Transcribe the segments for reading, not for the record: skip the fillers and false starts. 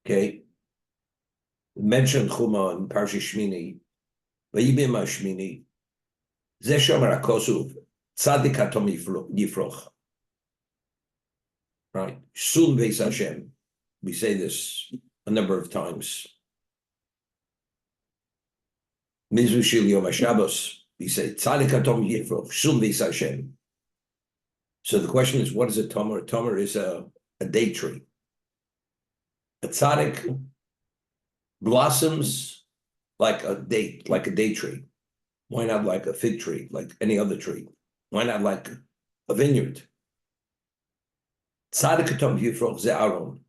Okay. Mentioned Chuma in Parsha Shmini, Vayibim Shmini, Zeshomer Akosuv, Tzadik Atom Yifroch. Right. Sun Beis Hashem. We say this a number of times. Mizu Shil Yom HaShabbos. We say Tzadik Atom Yifroch, Sun Beis Hashem. So the question is, what is a Tomer? A Tomer is a date tree. A tzaddik blossoms like a date tree. Why not like a fig tree, like any other tree? Why not like a vineyard? Tzaddik Atom Yifroch ze Aaron.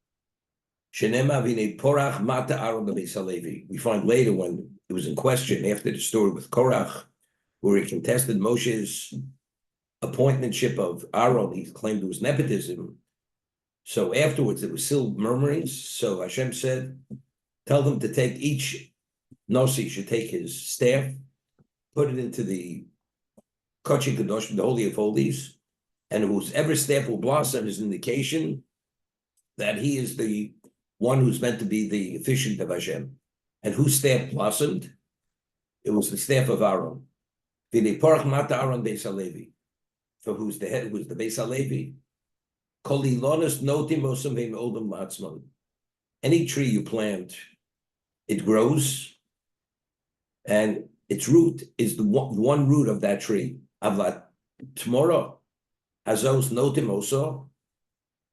Shenema v'nei porach mata Aaron bebeis Halevi. We find later when it was in question after the story with Korach, where he contested Moshe's appointmentship of Aaron, he claimed it was nepotism. So afterwards, there was still murmurings. So Hashem said, tell them to take each Nosi should take his staff, put it into the Kodesh Kadosh, the Holy of Holies, and whoever staff will blossom is an indication that he is the one who's meant to be the officiant of Hashem. And whose staff blossomed? It was the staff of Aaron. V'nei porach mata Aaron beis Halevi. For who's the head, who's the Beis Halevi. Any tree you plant, it grows, and its root is the one root of that tree. Avlat tomorrow, azos notim oso,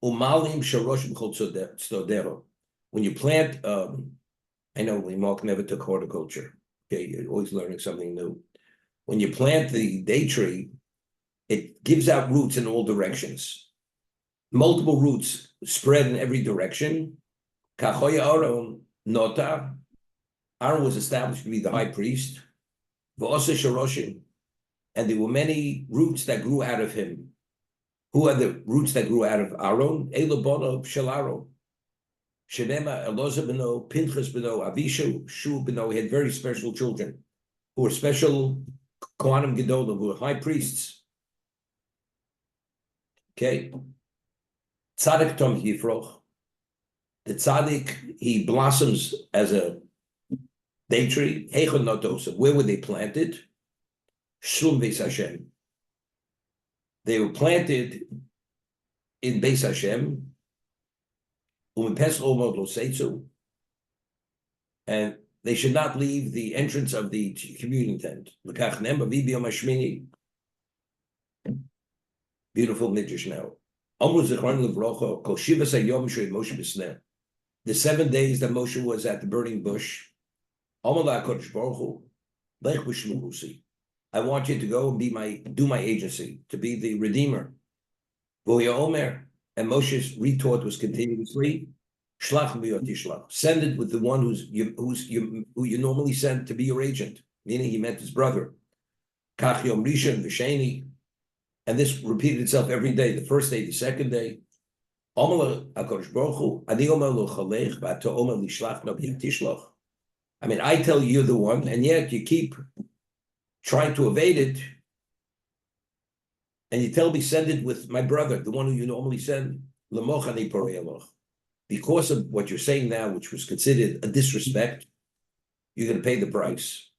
umalim sharoshim chol tzodero. When you plant, I know Mark never took horticulture. Okay, you're always learning something new. When you plant the date tree, it gives out roots in all directions. Multiple roots spread in every direction. Aaron was established to be the high priest. And there were many roots that grew out of him. Who are the roots that grew out of Aaron? Elobono Shel Shenema Elozah beno, Pinchas beno, Avishu, Shu beno. He had very special children who were special Kohanim Gedolim, who were high priests. Okay. Tzaddik Tom Yifroch. The tzaddik, he blossoms as a date tree. Heichon Notosa. Where were they planted? Shlum Beis Hashem. They were planted in Beis Hashem. And they should not leave the entrance of the communion tent. Beautiful midrash now. The 7 days that Moshe was at the burning bush, I want you to go and do my agency, to be the redeemer. And Moshe's retort was continuously, send it with the one who you normally send to be your agent, meaning he meant his brother. And this repeated itself every day, the first day, the second day. I mean, I tell you you're the one, and yet you keep trying to evade it. And you tell me, send it with my brother, the one who you normally send. Because of what you're saying now, which was considered a disrespect, you're going to pay the price.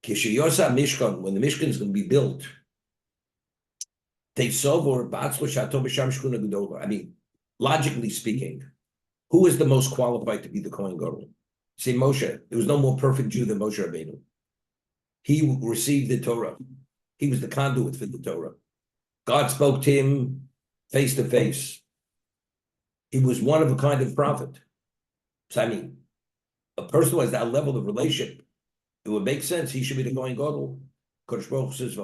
When the Mishkan is going to be built, I mean, logically speaking, who is the most qualified to be the Kohen Gadol? See, Moshe. There was no more perfect Jew than Moshe Rabbeinu. He received the Torah. He was the conduit for the Torah. God spoke to him face to face. He was one of a kind of prophet. So, I mean, a person who has that level of relationship, it would make sense he should be the Kohen Gadol. Kodesh Baruch says,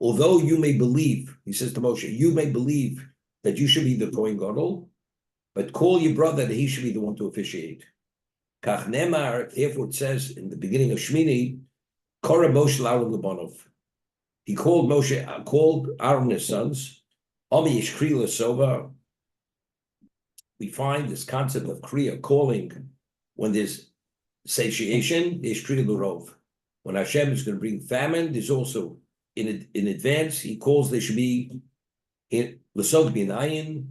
although you may believe, he says to Moshe, you may believe that you should be the Kohen Gadol, but call your brother that he should be the one to officiate. Kach Nemar, therefore it says in the beginning of Shmini, Korah Moshe Aaron Lebanov. He called Aaron and his sons. Ami Yishkri L'Sova. We find this concept of Kriya, calling, when there's satiation, there's Kriya L'Rov. When Hashem is going to bring famine, there's also, in advance, he calls there should be L'Sog B'Inayin,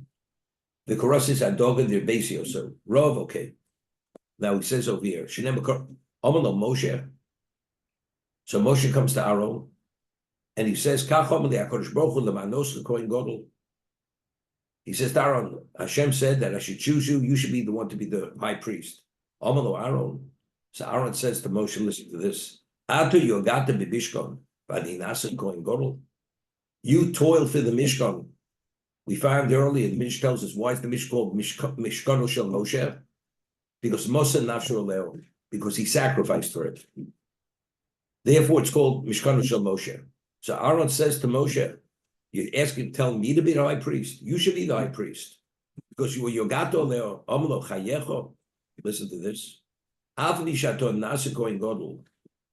The Korosis Adoga the Basio. So Rav, okay. Now he says over here, Amalo Moshe. So Moshe comes to Aaron and he says, he says to Aaron, Hashem said that I should choose you, you should be the one to be the high priest. Amalo Aaron. So Aaron says to Moshe, listen to this. You toil for the Mishkan. We found earlier, the Mish tells us, why is the Mish called Mishkanu Shel Moshe? Because Moshe Nafshu Leo, because he sacrificed for it. Therefore, it's called Mishkanu Shel Moshe. So Aaron says to Moshe, you're asking, tell me to be the high priest. You should be the high priest. Because you were Yogato Leo, Amlo Chayecho. Listen to this.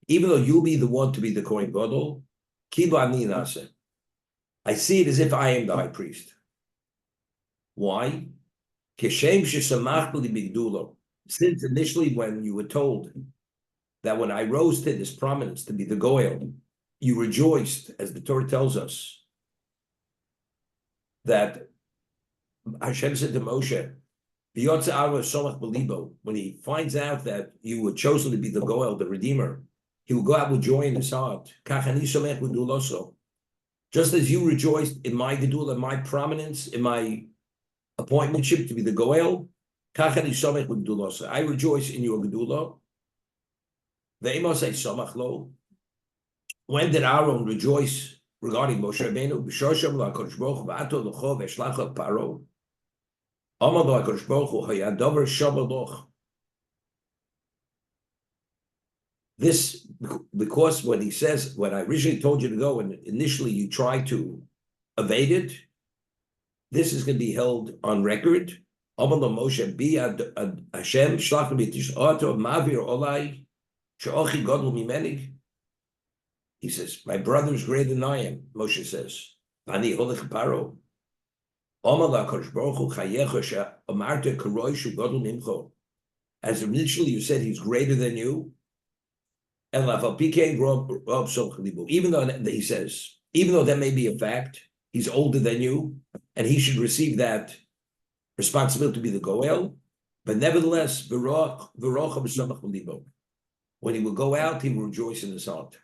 Even though you'll be the one to be the Kohen Gadol, I see it as if I am the high priest. Why? Since initially when you were told that when I rose to this prominence to be the Goel, you rejoiced, as the Torah tells us, that Hashem said to Moshe, when he finds out that you were chosen to be the Goel, the Redeemer, he will go out with joy in his heart. Just as you rejoiced in my Gedula, in my prominence, in my appointmentship to be the Goel, I rejoice in your Gedula. When did Aaron rejoice regarding Moshe Rabbeinu? This, because when he says, when I originally told you to go and initially you tried to evade it, this is going to be held on record. He says, my brother is greater than I am, Moshe says. As initially you said he's greater than you, even though he says, even though that may be a fact, he's older than you, and he should receive that responsibility to be the Goel, but nevertheless, when he will go out, he will rejoice in his heart.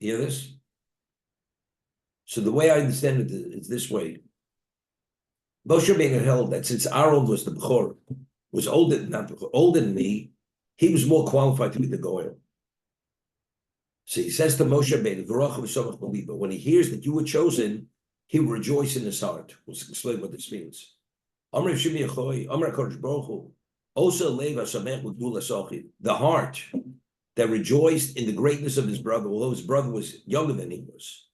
You hear this? So the way I understand it is this way. Moshe Rabbeinu held that since Aaron was the Bechor, was older than me, he was more qualified to be the Goel. So he says to Moshe Rabbeinu, when he hears that you were chosen, he will rejoice in his heart. We'll explain what this means. The heart that rejoiced in the greatness of his brother, although his brother was younger than he was.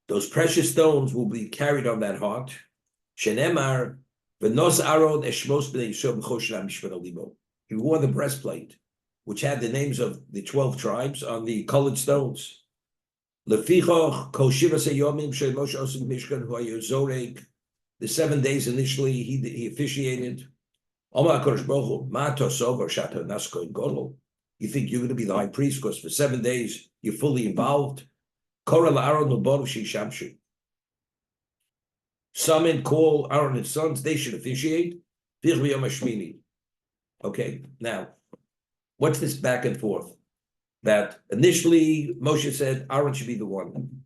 Those precious stones will be carried on that heart. He wore the breastplate, which had the names of the 12 tribes on the colored stones. The 7 days initially he officiated. You think you're going to be the high priest because for 7 days you're fully involved? Summon, call Aaron and his sons, they should officiate. Okay, now, what's this back and forth? That initially Moshe said Aaron should be the one.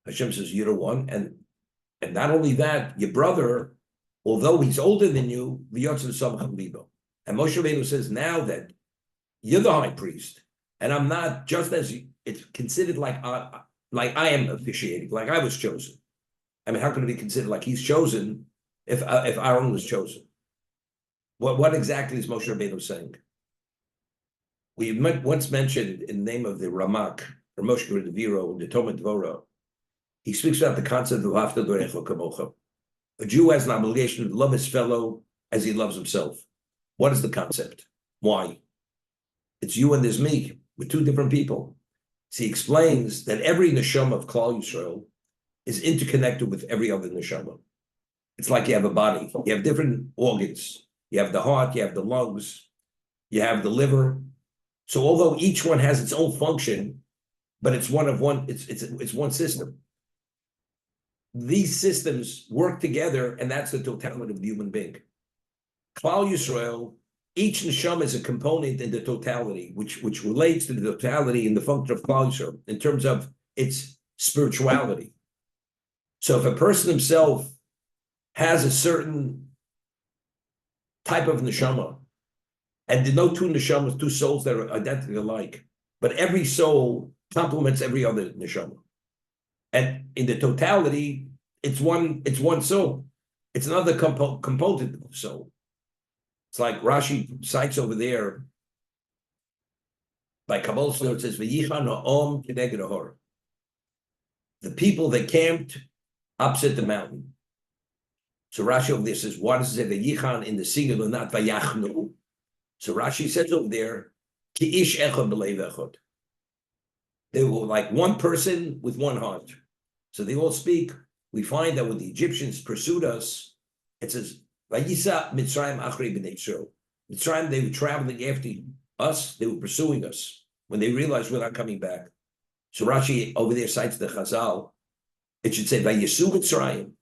Hashem says, you're the one. And not only that, your brother, although he's older than you, and Moshe Rabbeinu says, now that you're the high priest, and I'm not, just as it's considered like I am officiating, like I was chosen. I mean, how can it be considered like he's chosen if Aaron was chosen? What exactly is Moshe Rabbeinu saying? We once mentioned in the name of the Ramak, or Moshe Rabbeinu, in the Talmud Dvorah, he speaks about the concept of Hafta Dorecha Kamocha. A Jew has an obligation to love his fellow as he loves himself. What is the concept? Why? It's you and there's me. We're two different people. So he explains that every neshama of Klal Yisrael is interconnected with every other neshama. It's like you have a body. You have different organs. You have the heart, you have the lungs, you have the liver. So although each one has its own function, but it's one system. these systems work together, and that's the totality of the human being. Klal Yisrael, each neshama is a component in the totality, which relates to the totality in the function of Klal Yisrael in terms of its spirituality. So if a person himself has a certain type of neshama, and there are no two neshamas, two souls that are identically alike, but every soul complements every other neshama. And in the totality, it's one soul. It's another component of the soul. It's like Rashi cites over there by Kabbalah, it says, "V'yichan ha'om k'neged ha'hor." The people that camped opposite the mountain. So Rashi over there says, why does it say V'yichan in the singular, not V'yachnu? So Rashi says over there, Ki ish echad b'leiv echad. They were like one person with one heart. So they all speak. We find that when the Egyptians pursued us, it says, Vayisa Mitzrayim Achrei B'nei Yisrael. Mitzrayim, they were traveling after us, they were pursuing us when they realized we're not coming back. So Rashi over there cites the Chazal. It should say Vayisu Mitzrayim.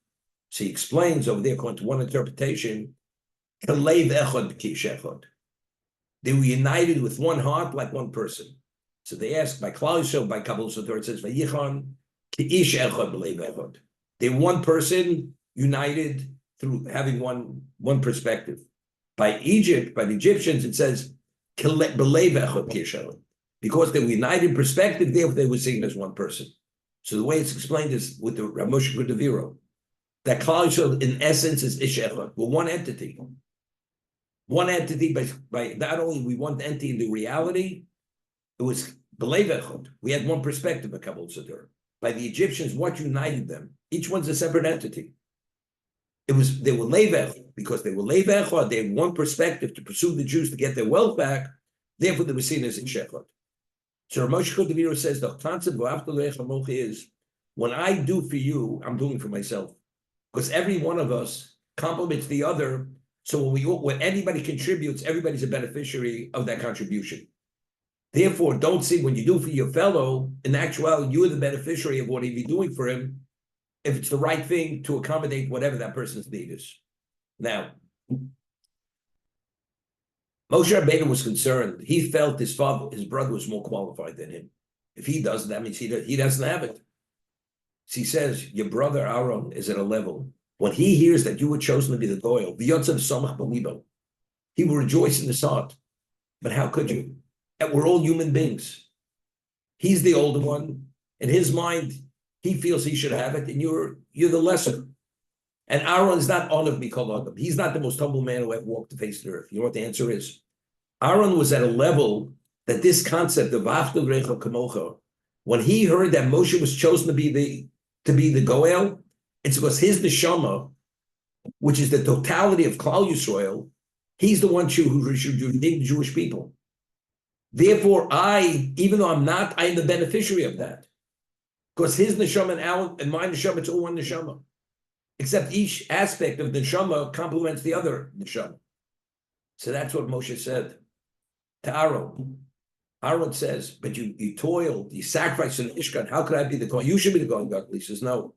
So he explains over there, according to one interpretation, Kalev Echad B'kish Echad. They were united with one heart like one person. So they ask by Klal Yisrael, by Kabbalah Sotor, it says Vayichan Ki'ish Echad B'leiv Echad. They're one person united through having one perspective. By Egypt, by the Egyptians, it says B'leiv Echad Ki'ish Echad. Because they were united in perspective, therefore they were seen as one person. So the way it's explained is with the Rav Moshe Cordovero, that Klal Yisrael in essence is Ish Echad. We're one entity. One entity by not only we one entity in the reality, it was B'leiv Echad. We had one perspective of Kabbalah Sotor. By the Egyptians, what united them? Each one's a separate entity. They were Leiv Echad, because they were Leiv Echad, they had one perspective to pursue the Jews to get their wealth back, therefore they were seen as Ish Echad. So Rav Moshe Cordovero says the concept of V'ahavta l'recha kamocha is, when I do for you, I'm doing for myself. Because every one of us complements the other. So when anybody contributes, everybody's a beneficiary of that contribution. Therefore, don't see when you do for your fellow, in actuality, you're the beneficiary of what he'd be doing for him, if it's the right thing to accommodate whatever that person's need is. Now, Moshe Rabbeinu was concerned. He felt his brother was more qualified than him. If he doesn't, that means he doesn't have it. So he says, your brother Aaron is at a level. When he hears that you were chosen to be the Goyal, he will rejoice in his heart. But how could you? And we're all human beings. He's the older one. In his mind, he feels he should have it, and you're the lesser. And Aaron is not honored Mikol Adam. He's not the most humble man who ever walked the face of the earth. You know what the answer is? Aaron was at a level that this concept of V'ahavta l'recha kamocha, when he heard that Moshe was chosen to be the Goel, it's because his neshama, which is the totality of Klal Yisrael, he's the one who should redeem the Jewish people. Therefore, even though I'm not, I am the beneficiary of that. Because his neshama and my neshama, it's all one neshama. Except each aspect of the neshama complements the other neshama. So that's what Moshe said to Aaron. Aaron says, but you toiled, you sacrificed in the Ishkan. How could I be the Kohen? You should be the Kohen God. He says, no.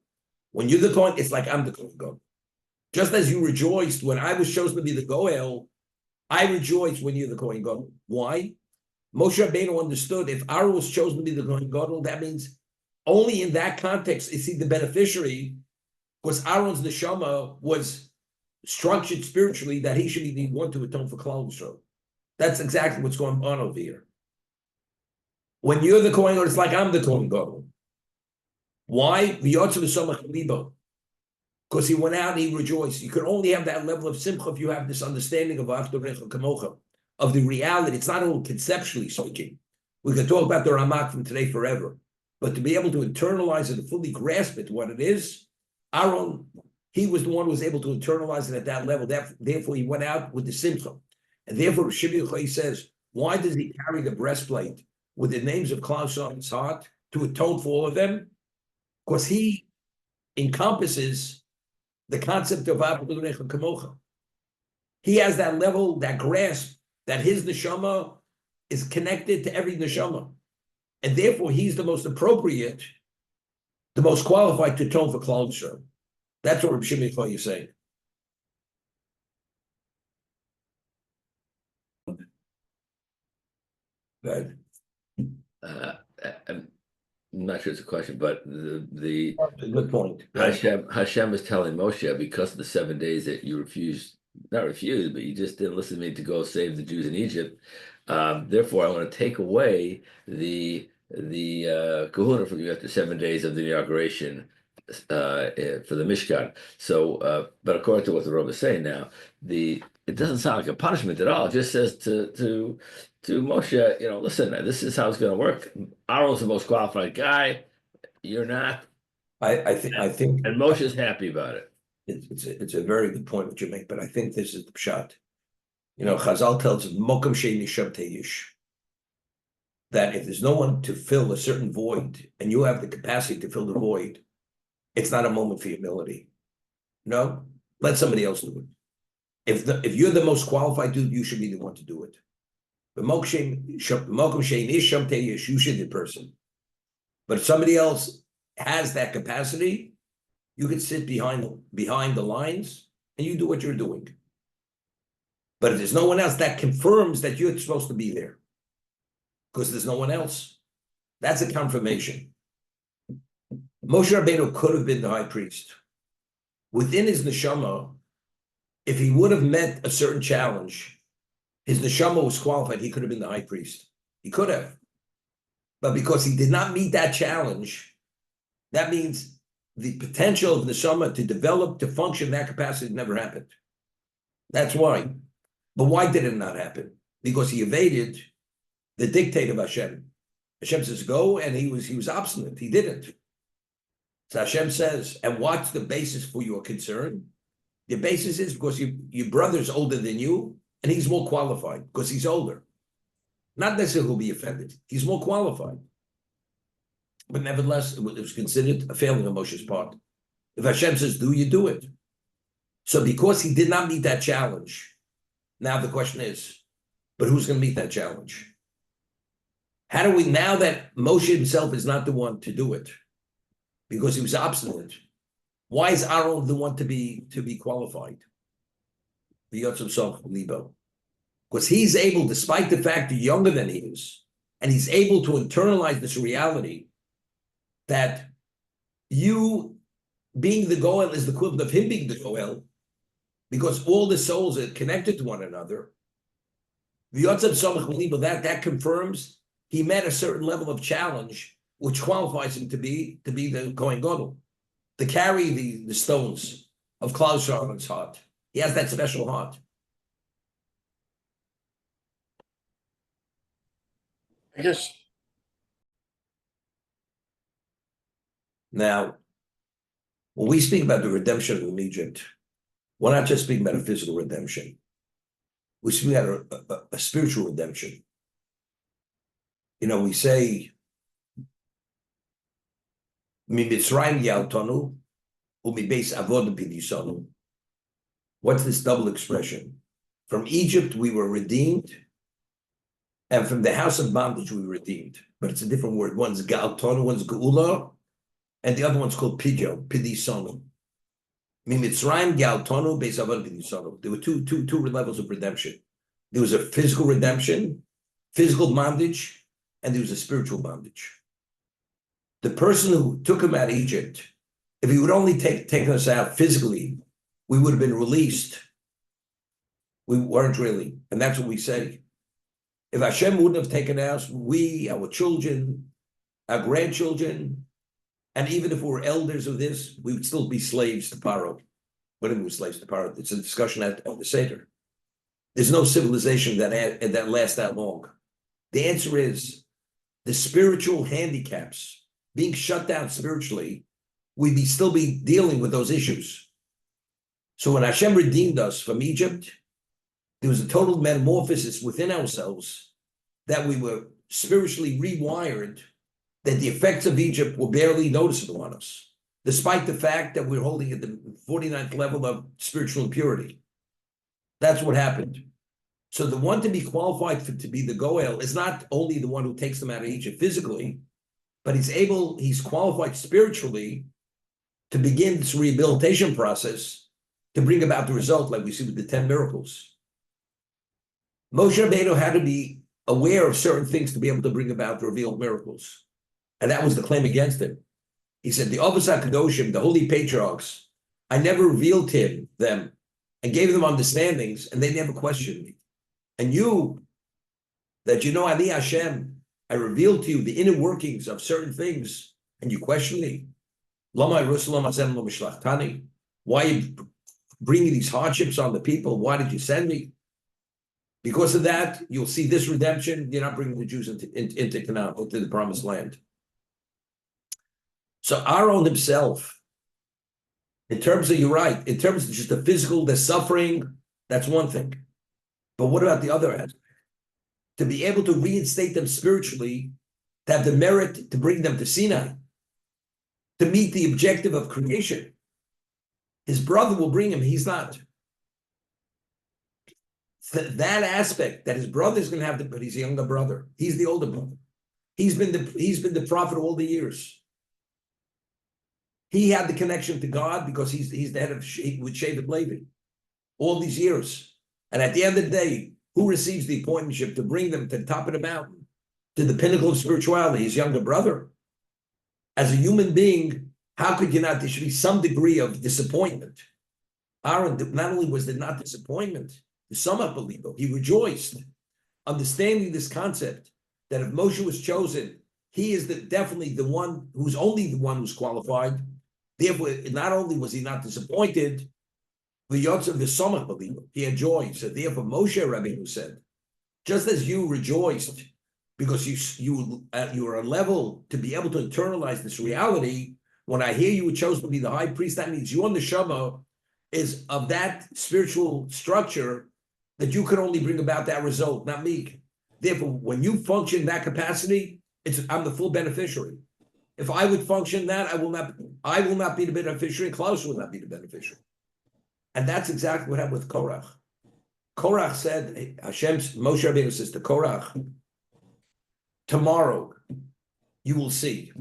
When you're the Kohen, it's like I'm the Kohen God. Just as you rejoiced when I was chosen to be the Goel, I rejoice when you're the Kohen God. Why? Moshe Rabbeinu understood if Aaron was chosen to be the Kohen God, that means only in that context is he the beneficiary, because Aaron's neshama was structured spiritually that he should be the one to atone for Klal Yisrael. That's exactly what's going on over here. When you're the Kohen God, it's like I'm the Kohen God. Why? Because he went out and he rejoiced. You can only have that level of simcha if you have this understanding of V'ahavta l'recha kamocha, of the reality. It's not only conceptually speaking. We can talk about the Ramak from today forever. But to be able to internalize it and fully grasp it, what it is, Aaron, he was the one who was able to internalize it at that level. Therefore, he went out with the simcha. And therefore, Shimon Yochai says, why does he carry the breastplate with the names of Klal Yisrael on his heart to atone for all of them? Because he encompasses the concept of V'ahavta l'recha kamocha. He has that level, that grasp, that his neshama is connected to every neshama. And therefore, he's the most appropriate the most qualified to atone for Klal Yisrael. That's what Rabbi Shimon Yochai is saying. Right. I'm not sure it's a question, but the Good point. Hashem is telling Moshe, because of the 7 days that you not refused, but you just didn't listen to me to go save the Jews in Egypt. Therefore, I want to take away the kahuna from you after 7 days of the inauguration for the Mishkan. So, but according to what the Rebbe is saying now, it doesn't sound like a punishment at all. It just says to Moshe, listen, this is how it's going to work. Aaron's the most qualified guy. You're not. I think, and Moshe's happy about it. It's a very good point that you make, but I think this is the pshat. Chazal tells us mokum she'eni sham teyish, that if there's no one to fill a certain void and you have the capacity to fill the void, it's not a moment for humility. No, let somebody else do it. If you're the most qualified dude, you should be the one to do it. But mokum she'eni sham teyish, you should be the person. But if somebody else has that capacity, you can sit behind the lines and you do what you're doing. But if there's no one else, that confirms that you're supposed to be there, because there's no one else. That's a confirmation. Moshe Rabbeinu could have been the high priest. Within his neshama, if he would have met a certain challenge, his neshama was qualified, he could have been the high priest. He could have. But because he did not meet that challenge, that means the potential of neshama to develop, to function in that capacity never happened. That's why. But why did it not happen? Because he evaded the dictate of Hashem. Hashem says, go, and he was obstinate. He didn't. So Hashem says, and what's the basis for your concern? The basis is because your brother's older than you, and he's more qualified because he's older. Not necessarily he'll be offended. He's more qualified. But nevertheless, it was considered a failing on Moshe's part. If Hashem says, do, you do it. So because he did not meet that challenge, now the question is, but who's going to meet that challenge? How do we, now that Moshe himself is not the one to do it, because he was obstinate, why is Aaron the one to be qualified? The Yotzim Soch Libo. Because he's able, despite the fact that younger than he is, and he's able to internalize this reality that you being the Goel is the equivalent of him being the Goel, because all the souls are connected to one another. The Yotzim Soch Libo, that confirms he met a certain level of challenge, which qualifies him to be the Kohen Gadol, to carry the stones of Klal Yisrael on his heart. He has that special heart. I guess. Now, when we speak about the redemption from Egypt, we're not just speaking about a physical redemption. We're speaking about a spiritual redemption. We say, "Mitzrayim yaltanu, u'mibeis avodah b'nisanu." What's this double expression? From Egypt we were redeemed, and from the house of bondage we were redeemed. But it's a different word. One's galtanu, one's geula, and the other one's called pidyon, pidisanu. Mitzrayim galtanu, beis avodah b'nisanu. There were two levels of redemption. There was a physical redemption, physical bondage, and there was a spiritual bondage. The person who took him out of Egypt, if he would only taken us out physically, we would have been released. We weren't really. And that's what we say. If Hashem wouldn't have taken us, we, our children, our grandchildren, and even if we were elders of this, we would still be slaves to Paro. What do we mean slaves to Paro? It's a discussion at the Seder. There's no civilization that lasts that long. The answer is the spiritual handicaps, being shut down spiritually, we'd still be dealing with those issues. So when Hashem redeemed us from Egypt, there was a total metamorphosis within ourselves that we were spiritually rewired, that the effects of Egypt were barely noticeable on us, despite the fact that we're holding at the 49th level of spiritual impurity. That's what happened. So the one to be qualified to be the Goel is not only the one who takes them out of Egypt physically, but he's qualified spiritually to begin this rehabilitation process to bring about the result, like we see with the 10 miracles. Moshe Rabbeinu had to be aware of certain things to be able to bring about the revealed miracles. And that was the claim against him. He said, the Avos HaKadoshim, the holy patriarchs, I never revealed to them and gave them understandings, and they never questioned me. And you, that you know, Ani Hashem, I revealed to you the inner workings of certain things, and you question me. Why are you bringing these hardships on the people? Why did you send me? Because of that, you'll see this redemption. You're not bringing the Jews into Canaan, into the promised land. So Aaron himself, in terms of, you're right, in terms of just the physical, the suffering, that's one thing. But what about the other end? To be able to reinstate them spiritually, to have the merit to bring them to Sinai, to meet the objective of creation. His brother will bring him, he's not. That aspect, that his brother is going to have but he's a younger brother. He's the older brother. He's been the prophet all the years. He had the connection to God because he's the head of with Shevet Levi all these years. And at the end of the day, who receives the appointmentship to bring them to the top of the mountain, to the pinnacle of spirituality? His younger brother. As a human being, how could you not? There should be some degree of disappointment. Aaron, not only was there not disappointment, the sum up believer, he rejoiced, understanding this concept that if Moshe was chosen, he is definitely the one who's only the one who's qualified. Therefore, not only was he not disappointed, the Yotzav the Samach believer, he had joy. So therefore, Moshe Rabbeinu said, just as you rejoiced because you were a level to be able to internalize this reality, when I hear you were chosen to be the high priest, that means your neshama is of that spiritual structure that you can only bring about that result, not me. Therefore, when you function in that capacity, I'm the full beneficiary. If I would function that, I will not be the beneficiary. Klaus will not be the beneficiary. And that's exactly what happened with Korach. Korach said, Moshe Rabbeinu says to Korach, tomorrow you will see.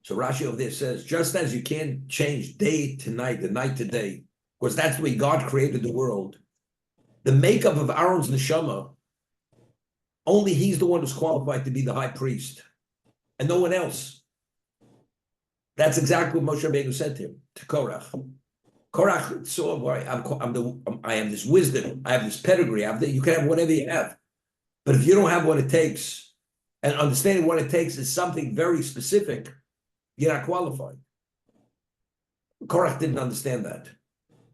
So Rashi over there says, just as you can't change day to night, the night to day, because that's the way God created the world. The makeup of Aaron's neshama, only he's the one who's qualified to be the high priest, and no one else. That's exactly what Moshe Rabbeinu said to him, to Korach. Korach saw, I have this wisdom, I have this pedigree, you can have whatever you have. But if you don't have what it takes, and understanding what it takes is something very specific, you're not qualified. Korach didn't understand that.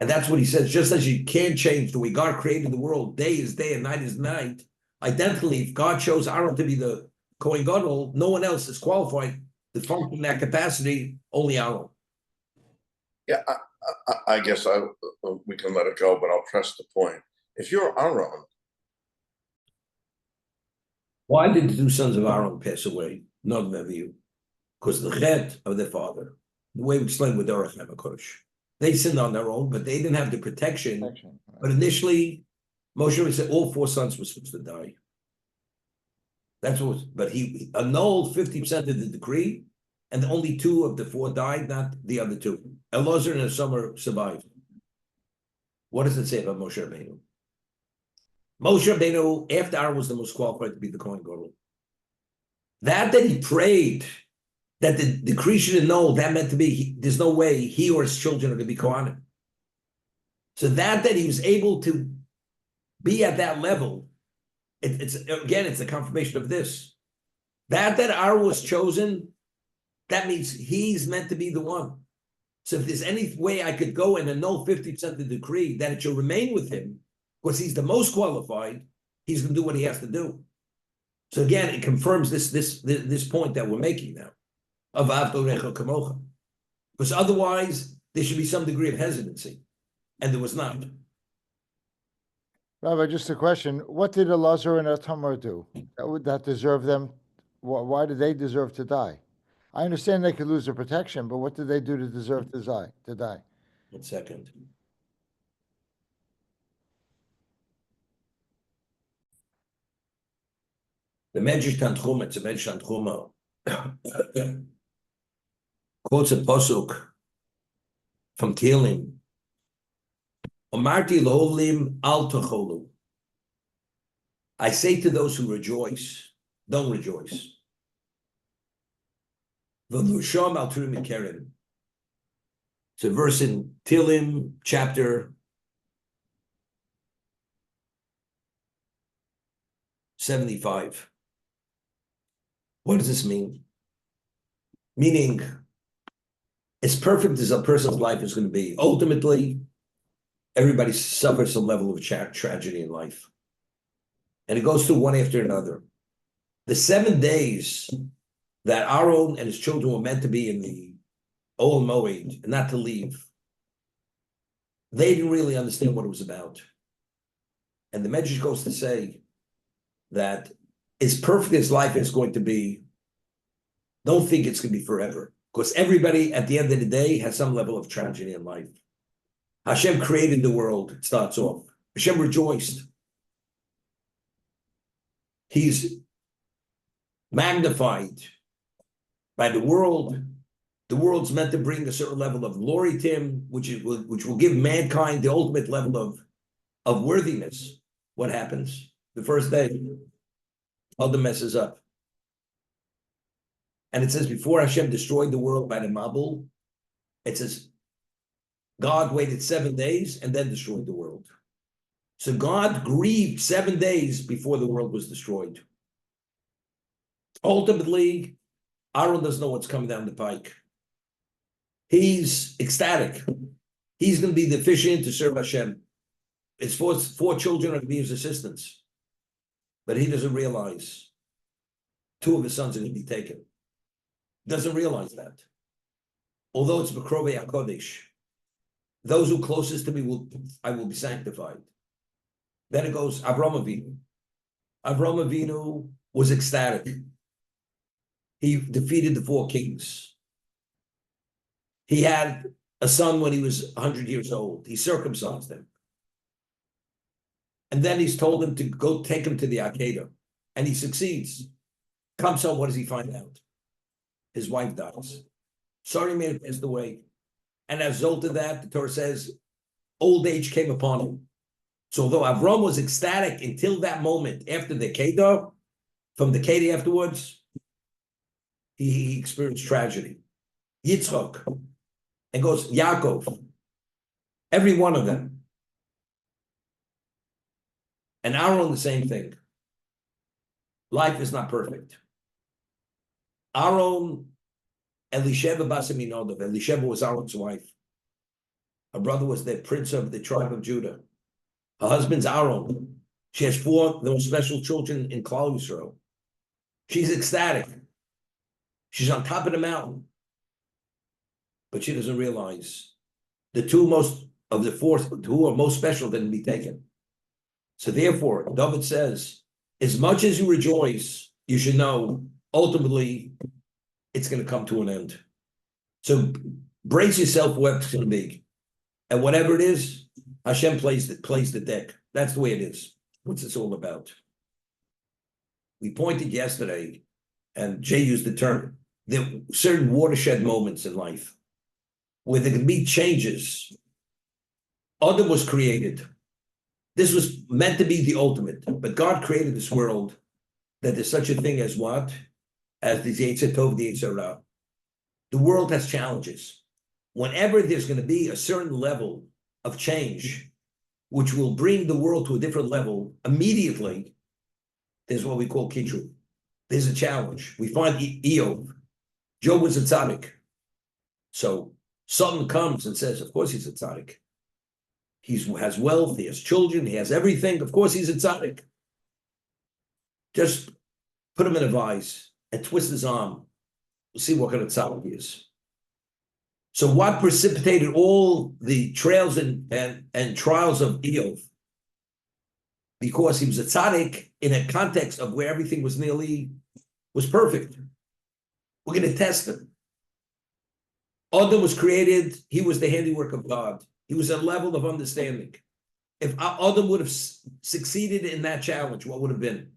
And that's what he says, just as you can't change the way God created the world, day is day and night is night, identically, if God chose Aaron to be the Kohen Gadol, no one else is qualified to function in that capacity, only Aaron. Yeah, I guess we can let it go, but I'll press the point. If you're Aaron, why did the two sons of Aaron pass away? None of you. Because the chet of their father, the way we explained with Orach HaKodesh, they sinned on their own, but they didn't have the protection. Right. But initially, Moshe said all four sons were supposed to die. That's what but he annulled 50% of the decree, and only two of the four died, not the other two. Elazar and Isamar survived. What does it say about Moshe Rabbeinu? Moshe Rabbeinu, after Aaron, was the most qualified to be the Kohen Gadol. That he prayed that the decree should annul, that meant to be, there's no way he or his children are going to be Kohanim. So that he was able to be at that level, it's a confirmation of this. That Aaron was chosen, that means he's meant to be the one. So if there's any way I could go and annul 50% of the decree, that it should remain with him, because he's the most qualified, he's going to do what he has to do. So again, it confirms this point that we're making now of Avdorecha Kamocha. Because otherwise, there should be some degree of hesitancy, and there was not. Rabbi, just a question. What did Elazar and Itamar do that deserve them? Why did they deserve to die? I understand they could lose their protection, but what did they do to deserve to die? 1 second. The Medrash Tanchuma, it's a Medrash Tanchuma. quotes a pasuk from Tehillim. Omarti lo'olim al tacholu. I say to those who rejoice, don't rejoice. V'lusham al turim mikerim. It's a verse in Tehillim, chapter 75. What does this mean? Meaning, as perfect as a person's life is going to be, ultimately, everybody suffers some level of tragedy in life. And it goes through one after another. The 7 days that Aaron and his children were meant to be in the Ol Moed, and not to leave, they didn't really understand what it was about. And the Medrash goes to say that as perfect as life is going to be, don't think it's going to be forever. Because everybody, at the end of the day, has some level of tragedy in life. Hashem created the world, it starts off. Hashem rejoiced. He's magnified by the world. The world's meant to bring a certain level of glory to him, which will give mankind the ultimate level of worthiness. What happens? The first day, Adam messes up. And it says, before Hashem destroyed the world by the Mabul, it says, God waited 7 days and then destroyed the world. So God grieved 7 days before the world was destroyed. Ultimately, Aaron doesn't know what's coming down the pike. He's ecstatic. He's going to be deficient to serve Hashem. His four children are going to be his assistants. But he doesn't realize 2 of his sons are going to be taken. Doesn't realize that. Although it's B'krovei HaKodesh, those who closest to me I will be sanctified. Then it goes Avram Avinu. Avram Avinu was ecstatic. He defeated the 4 kings. He had a son when he was 100 years old. He circumcised him. And then he's told him to go take him to the Akedah. And he succeeds. Comes home, what does he find out? His wife dies. Sorry, man, passed away. And as a result of that, the Torah says, old age came upon him. So although Avram was ecstatic until that moment after the Kedah, from the Kedah afterwards, he experienced tragedy. Yitzchak, and goes Yaakov, every one of them. And Aaron, the same thing. Life is not perfect. Aaron, Elisheva Basaminodov. Elisheva was Aaron's wife. Her brother was the prince of the tribe of Judah. Her husband's Aaron. She has 4 of those special children in Klal Yisrael. She's ecstatic. She's on top of the mountain. But she doesn't realize the 2 most of the 4 who are most special didn't be taken. So therefore, David says, as much as you rejoice, you should know ultimately it's going to come to an end. So brace yourself for what it's going to be. And whatever it is, Hashem plays the deck. That's the way it is. What's this all about? We pointed yesterday, and Jay used the term, there are certain watershed moments in life where there can be changes. Adam was created. This was meant to be the ultimate, but God created this world that there's such a thing as what? As the Yetzer Tov, the Yetzer Ra. The world has challenges. Whenever there's going to be a certain level of change, which will bring the world to a different level, immediately, there's what we call Kitru. There's a challenge. We find Eov. Job was a tzaddik. So someone comes and says, of course he's a tzaddik. He has wealth, he has children, he has everything. Of course he's a tzaddik. Just put him in a vise and twist his arm. We'll see what kind of tzaddik he is. So what precipitated all the trails and trials of Eov? Because he was a tzaddik in a context of where everything was perfect. We're going to test him. Adam was created, he was the handiwork of God. He was at a level of understanding. If Adam would have succeeded in that challenge, what would have been?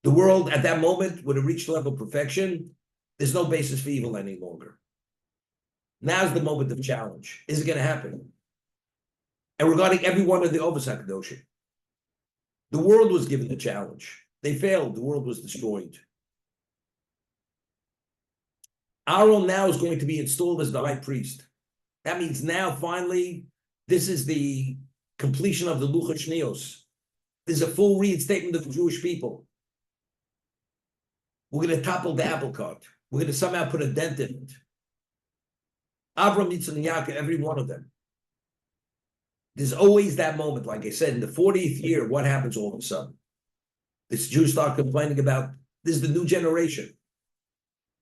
The world at that moment would have reached a level of perfection There's no basis for evil any longer. Now's the moment of challenge. Is it going to happen? And regarding every one of the oversight Kadoshim, the world was given the challenge. They failed. The world was destroyed. Aaron now is going to be installed as the high priest. That means now, finally, this is the completion of the Lucha Shnios. There's a full reinstatement of the Jewish people. We're going to topple the apple cart. We're going to somehow put a dent in it. Avram, Yitzchak, and Yaakov, every one of them. There's always that moment, like I said, in the 40th year, what happens all of a sudden? This Jews start complaining about, this is the new generation.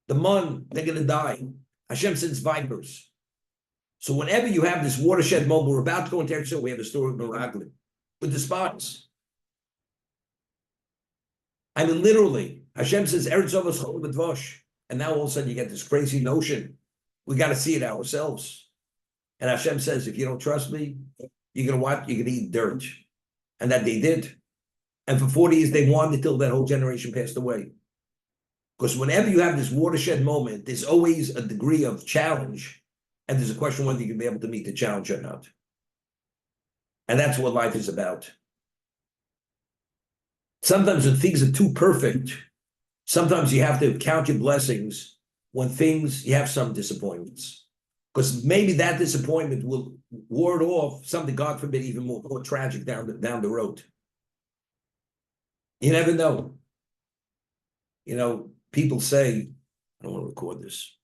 The Mun, they're going to die. Hashem sends vipers. So whenever you have this watershed moment, we're about to go into Eretz Yisrael, we have the story of Meraglim with the spies. I mean, literally, Hashem says, Eretz Yisrael chol v'dvash. And now all of a sudden you get this crazy notion. We got to see it ourselves. And Hashem says, if you don't trust me, you're going to what? You're going to eat dirt. And that they did. And for 40 years, they wanted until that whole generation passed away. Because whenever you have this watershed moment, there's always a degree of challenge. And there's a question whether you can be able to meet the challenge or not. And that's what life is about. Sometimes when things are too perfect, sometimes you have to count your blessings when you have some disappointments. Because maybe that disappointment will ward off something, God forbid, even more tragic down the road. You never know. You know, people say, I don't want to record this.